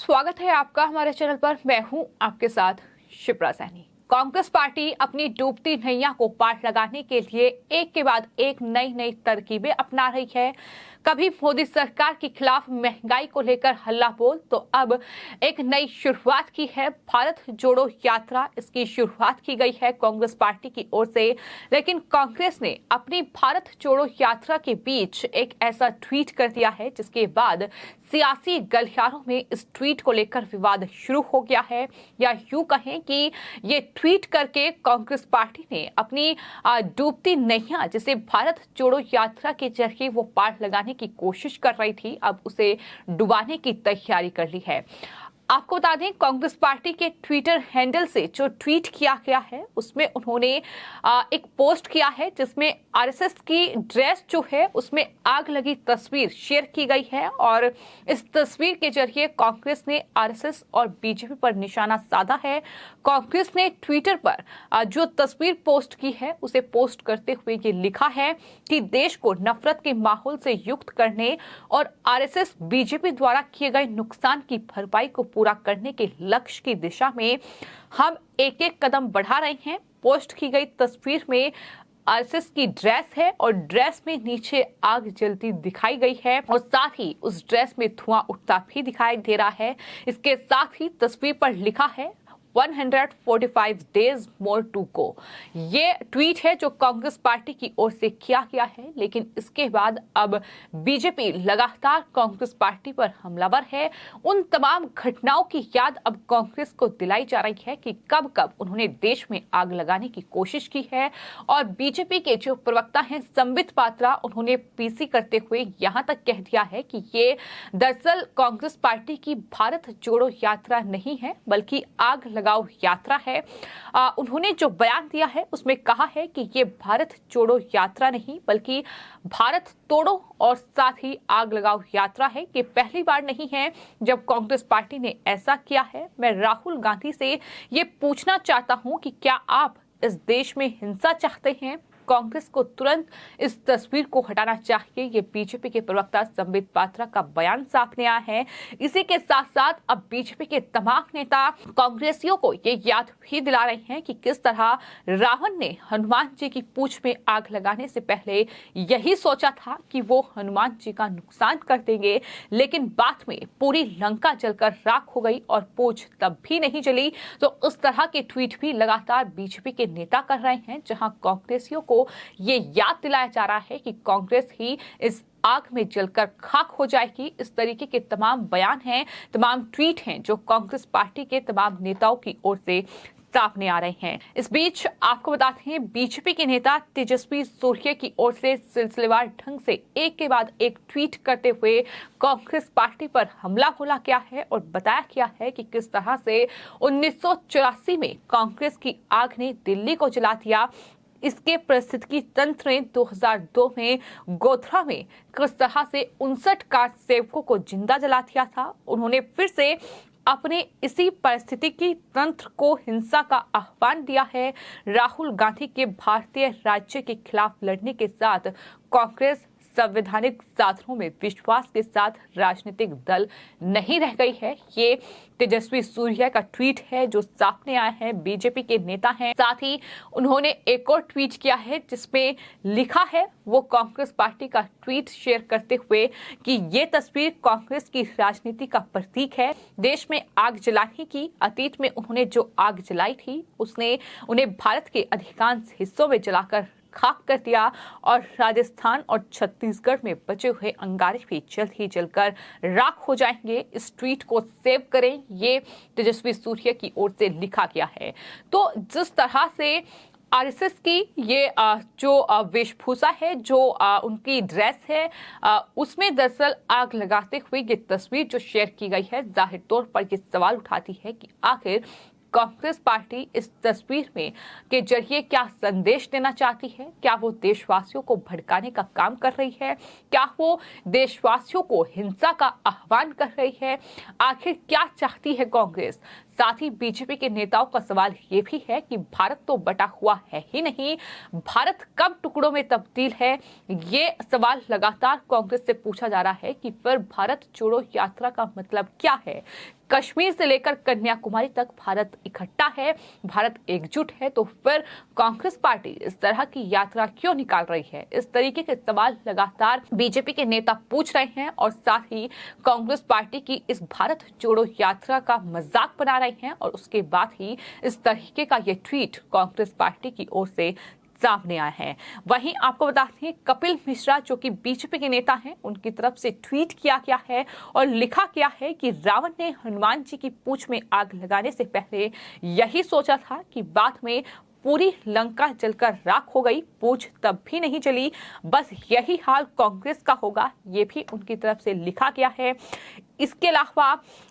स्वागत है आपका हमारे चैनल पर। मैं हूं आपके साथ शिप्रा सैनी। कांग्रेस पार्टी अपनी डूबती नैया को पार लगाने के लिए एक के बाद एक नई नई तरकीबें अपना रही है। कभी मोदी सरकार के खिलाफ महंगाई को लेकर हल्ला बोल, तो अब एक नई शुरुआत की है भारत जोड़ो यात्रा। इसकी शुरुआत की गई है कांग्रेस पार्टी की ओर से, लेकिन कांग्रेस ने अपनी भारत जोड़ो यात्रा के बीच एक ऐसा ट्वीट कर दिया है जिसके बाद सियासी गलियारों में इस ट्वीट को लेकर विवाद शुरू हो गया है। या यूं कहें कि ये ट्वीट करके कांग्रेस पार्टी ने अपनी डूबती नैया, जिसे भारत जोड़ो यात्रा के जरिए वो पार लगाने की कोशिश कर रही थी, अब उसे डुबाने की तैयारी कर ली है। आपको बता दें, कांग्रेस पार्टी के ट्विटर हैंडल से जो ट्वीट किया गया है उसमें उन्होंने एक पोस्ट किया है जिसमें आरएसएस की ड्रेस जो है उसमें आग लगी तस्वीर शेयर की गई है। और इस तस्वीर के जरिए कांग्रेस ने आरएसएस और बीजेपी पर निशाना साधा है। कांग्रेस ने ट्विटर पर जो तस्वीर पोस्ट की है उसे पोस्ट करते हुए ये लिखा है कि देश को नफरत के माहौल से युक्त करने और आरएसएस बीजेपी द्वारा किए गए नुकसान की भरपाई को पूरा करने के लक्ष्य की दिशा में हम एक एक कदम बढ़ा रहे हैं। पोस्ट की गई तस्वीर में आरएसएस की ड्रेस है और ड्रेस में नीचे आग जलती दिखाई गई है और साथ ही उस ड्रेस में धुआं उठता भी दिखाई दे रहा है। इसके साथ ही तस्वीर पर लिखा है 145 डेज मोर टू गो। ये ट्वीट है जो कांग्रेस पार्टी की ओर से किया गया है, लेकिन इसके बाद अब बीजेपी लगातार कांग्रेस पार्टी पर हमलावर है। उन तमाम घटनाओं की याद अब कांग्रेस को दिलाई जा रही है कि कब कब उन्होंने देश में आग लगाने की कोशिश की है। और बीजेपी के जो प्रवक्ता हैं संबित पात्रा, उन्होंने पीसी करते हुए यहां तक कह दिया है कि ये दरअसल कांग्रेस पार्टी की भारत जोड़ो यात्रा नहीं है बल्कि आग लगाओ यात्रा है। उन्होंने जो बयान दिया है उसमें कहा है कि ये भारत जोड़ो यात्रा नहीं बल्कि भारत तोड़ो और साथ ही आग लगाओ यात्रा है। कि पहली बार नहीं है जब कांग्रेस पार्टी ने ऐसा किया है। मैं राहुल गांधी से ये पूछना चाहता हूं कि क्या आप इस देश में हिंसा चाहते हैं? कांग्रेस को तुरंत इस तस्वीर को हटाना चाहिए। ये बीजेपी के प्रवक्ता संबित पात्रा का बयान सामने आया है। इसी के साथ साथ अब बीजेपी के तमाम नेता कांग्रेसियों को ये याद भी दिला रहे हैं कि किस तरह रावण ने हनुमान जी की पूंछ में आग लगाने से पहले यही सोचा था कि वो हनुमान जी का नुकसान कर देंगे, लेकिन बाद में पूरी लंका जलकर राख हो गई और पूंछ तब भी नहीं जली। तो उस तरह के ट्वीट भी लगातार बीजेपी के नेता कर रहे हैं, जहां कांग्रेसियों को ये याद दिलाया जा रहा है कि कांग्रेस ही इस आग में जलकर खाक हो जाएगी। इस तरीके के तमाम बयान हैं, तमाम ट्वीट हैं जो कांग्रेस पार्टी के तमाम नेताओं की ओर से सामने आ रहे हैं। इस बीच आपको बताते हैं, बीजेपी के नेता तेजस्वी सूर्य की ओर से सिलसिलेवार ढंग से एक के बाद एक ट्वीट करते हुए कांग्रेस पार्टी पर हमला बोला गया है और बताया गया है कि किस तरह से 1984 में कांग्रेस की आग ने दिल्ली को जला दिया। इसके पारिस्थितिकी तंत्र ने 2002 में गोधरा में किस तरह से 59 कार सेवकों को जिंदा जला दिया था। उन्होंने फिर से अपने इसी परिस्थितिकी तंत्र को हिंसा का आह्वान दिया है। राहुल गांधी के भारतीय राज्य के खिलाफ लड़ने के साथ कांग्रेस संवैधानिक साधनों में विश्वास के साथ राजनीतिक दल नहीं रह गई है। ये तेजस्वी सूर्या का ट्वीट है जो सामने आया है, बीजेपी के नेता हैं। साथ ही उन्होंने एक और ट्वीट किया है जिसमें लिखा है, वो कांग्रेस पार्टी का ट्वीट शेयर करते हुए कि ये तस्वीर कांग्रेस की राजनीति का प्रतीक है। देश में आग जलाने की, अतीत में उन्होंने जो आग जलाई थी उसने उन्हें भारत के अधिकांश हिस्सों में जलाकर खाक कर दिया और राजस्थान और छत्तीसगढ़ में बचे हुए अंगारे भी जल्द ही जलकर राख हो जाएंगे। इस ट्वीट को सेव करें, ये तेजस्वी सूर्य की ओर से लिखा गया है। तो जिस तरह से आरएसएस की ये जो वेशभूषा है, जो उनकी ड्रेस है, उसमें दरअसल आग लगाते हुए ये तस्वीर जो शेयर की गई है, जाहिर तौर पर ये सवाल उठाती है कि आखिर कांग्रेस पार्टी इस तस्वीर में के जरिए क्या संदेश देना चाहती है? क्या वो देशवासियों को भड़काने का काम कर रही है? क्या वो देशवासियों को हिंसा का आह्वान कर रही है? आखिर क्या चाहती है कांग्रेस? साथ ही बीजेपी के नेताओं का सवाल ये भी है कि भारत तो बटा हुआ है ही नहीं, भारत कब टुकड़ों में तब्दील है। ये सवाल लगातार कांग्रेस से पूछा जा रहा है कि फिर भारत जोड़ो यात्रा का मतलब क्या है। कश्मीर से लेकर कन्याकुमारी तक भारत इकट्ठा है, भारत एकजुट है, तो फिर कांग्रेस पार्टी इस तरह की यात्रा क्यों निकाल रही है। इस तरीके के सवाल लगातार बीजेपी के नेता पूछ रहे हैं और साथ ही कांग्रेस पार्टी की इस भारत जोड़ो यात्रा का मजाक बना रहे हैं और उसके बाद ही इस तरीके का ये ट्वीट कांग्रेस पार्टी की ओर से सामने आया है। वहीं आपको बता दें, कपिल मिश्रा जो कि बीजेपी के नेता हैं, उनकी तरफ से ट्वीट किया गया है और लिखा गया है कि रावण ने हनुमान जी की पूंछ में आग लगाने से पहले यही सोचा था कि बाद में पूरी लंका जलकर राख हो गई, पूंछ तब भी नहीं जली, बस यही हाल कांग्रेस का होगा। ये भी उनकी तरफ से लिखा गया है। इसके अलावा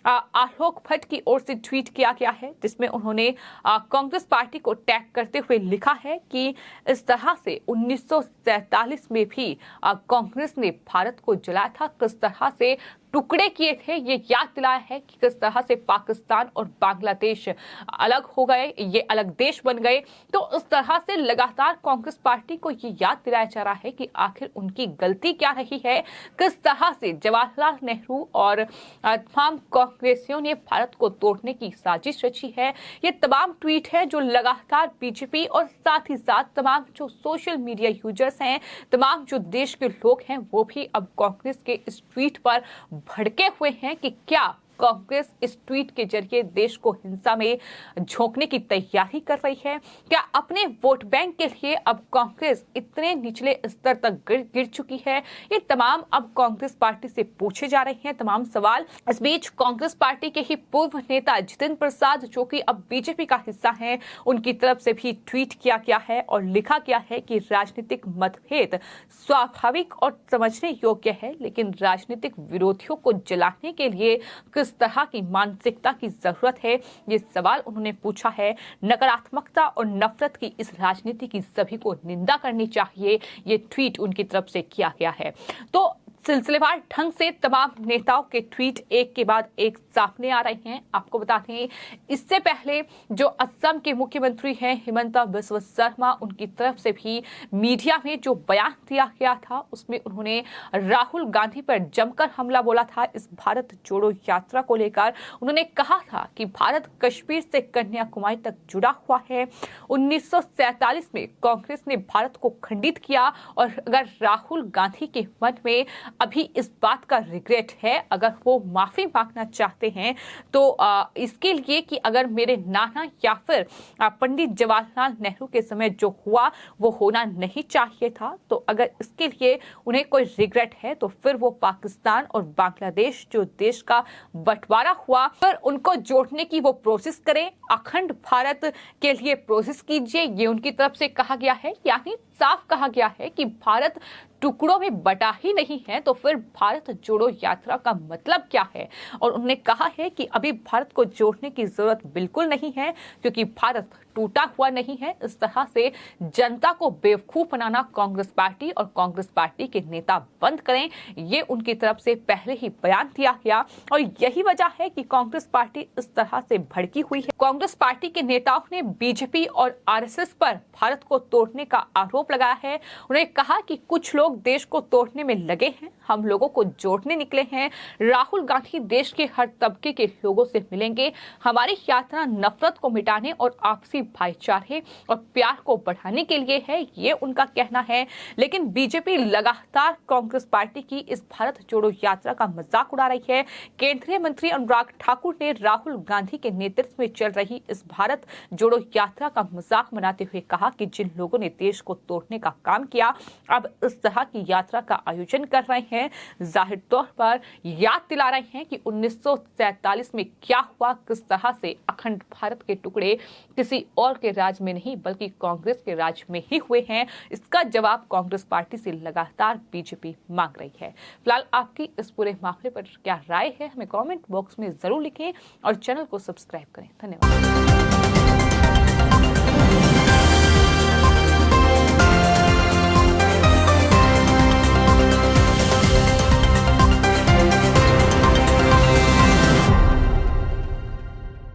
आलोक भट्ट की ओर से ट्वीट किया गया है जिसमें उन्होंने कांग्रेस पार्टी को टैग करते हुए लिखा है कि इस तरह से 1947 में भी कांग्रेस ने भारत को जलाया था, किस तरह से टुकड़े किए थे, ये याद दिलाया है कि किस तरह से पाकिस्तान और बांग्लादेश अलग हो गए, ये अलग देश बन गए। तो उस तरह से लगातार कांग्रेस पार्टी को ये याद दिलाया जा रहा है कि आखिर उनकी गलती क्या रही है, किस तरह से जवाहरलाल नेहरू और तमाम कांग्रेसियों ने भारत को तोड़ने की साजिश रची है। ये तमाम ट्वीट है जो लगातार बीजेपी और साथ ही साथ तमाम जो सोशल मीडिया यूजर्स हैं, तमाम जो देश के लोग हैं, वो भी अब कांग्रेस के इस ट्वीट पर भड़के हुए हैं कि क्या कांग्रेस इस ट्वीट के जरिए देश को हिंसा में झोंकने की तैयारी कर रही है। क्या अपने वोट बैंक के लिए अब कांग्रेस इतने निचले स्तर तक गिर चुकी है। ये तमाम अब कांग्रेस पार्टी से पूछे जा रहे हैं तमाम सवाल। इस बीच कांग्रेस पार्टी के ही पूर्व नेता जितिन प्रसाद जो कि अब बीजेपी का हिस्सा है, उनकी तरफ से भी ट्वीट किया गया है और लिखा गया है कि राजनीतिक मतभेद स्वाभाविक और समझने योग्य है, लेकिन राजनीतिक विरोधियों को जलाने के लिए किस तरह की मानसिकता की जरूरत है, ये सवाल उन्होंने पूछा है। नकारात्मकता और नफरत की इस राजनीति की सभी को निंदा करनी चाहिए, ये ट्वीट उनकी तरफ से किया गया है। तो सिलसिलेवार ढंग से तमाम नेताओं के ट्वीट एक के बाद एक सामने आ रहे हैं। आपको बता दें, इससे पहले जो असम के मुख्यमंत्री हैं हिमंता बिस्वा शर्मा, उनकी तरफ से भी मीडिया में जो बयान दिया गया था उसमें उन्होंने राहुल गांधी पर जमकर हमला बोला था। इस भारत जोड़ो यात्रा को लेकर उन्होंने कहा था कि भारत कश्मीर से कन्याकुमारी तक जुड़ा हुआ है। 1947 में कांग्रेस ने भारत को खंडित किया और अगर राहुल गांधी के मन में अभी इस बात का रिग्रेट है, अगर वो माफी मांगना चाहते हैं तो इसके लिए कि अगर मेरे नाना या फिर पंडित जवाहरलाल नेहरू के समय जो हुआ वो होना नहीं चाहिए था, तो अगर इसके लिए उन्हें कोई रिग्रेट है तो फिर वो पाकिस्तान और बांग्लादेश जो देश का बंटवारा हुआ फिर उनको जोड़ने की वो प्रोसेस करें, अखंड भारत के लिए प्रोसेस कीजिए, ये उनकी तरफ से कहा गया है। यानी साफ कहा गया है कि भारत टुकड़ों में बटा ही नहीं है, तो फिर भारत जोड़ो यात्रा का मतलब क्या है। और उन्होंने कहा है कि अभी भारत को जोड़ने की जरूरत बिल्कुल नहीं है क्योंकि भारत टूटा हुआ नहीं है। इस तरह से जनता को बेवकूफ बनाना कांग्रेस पार्टी और कांग्रेस पार्टी के नेता बंद करें, ये उनकी तरफ से पहले ही बयान दिया गया और यही वजह है कि कांग्रेस पार्टी इस तरह से भड़की हुई है। कांग्रेस पार्टी के नेताओं ने बीजेपी और आरएसएस पर भारत को तोड़ने का आरोप लगाया है। उन्होंने कहा कि कुछ लोग देश को तोड़ने में लगे हैं, हम लोगों को जोड़ने निकले हैं। राहुल गांधी देश के हर तबके के लोगों से मिलेंगे। हमारी यात्रा नफरत को मिटाने और आपसी भाईचारे और प्यार को बढ़ाने के लिए है, ये उनका कहना है। लेकिन बीजेपी लगातार कांग्रेस पार्टी की इस भारत जोड़ो यात्रा का मजाक उड़ा रही है। केंद्रीय मंत्री अनुराग ठाकुर ने राहुल गांधी के नेतृत्व में चल रही इस भारत जोड़ो यात्रा का मजाक बनाते हुए कहा कि जिन लोगों ने देश को तोड़ने का काम किया अब इस तरह की यात्रा का आयोजन कर रहे हैं, जाहिर तौर पर याद दिला रहे हैं कि 1947 में क्या हुआ, किस तरह से अखंड भारत के टुकड़े किसी और के राज में नहीं बल्कि कांग्रेस के राज में ही हुए हैं। इसका जवाब कांग्रेस पार्टी से लगातार बीजेपी मांग रही है। फिलहाल आपकी इस पूरे मामले पर क्या राय है, हमें कमेंट बॉक्स में जरूर लिखें और चैनल को सब्सक्राइब करें। धन्यवाद।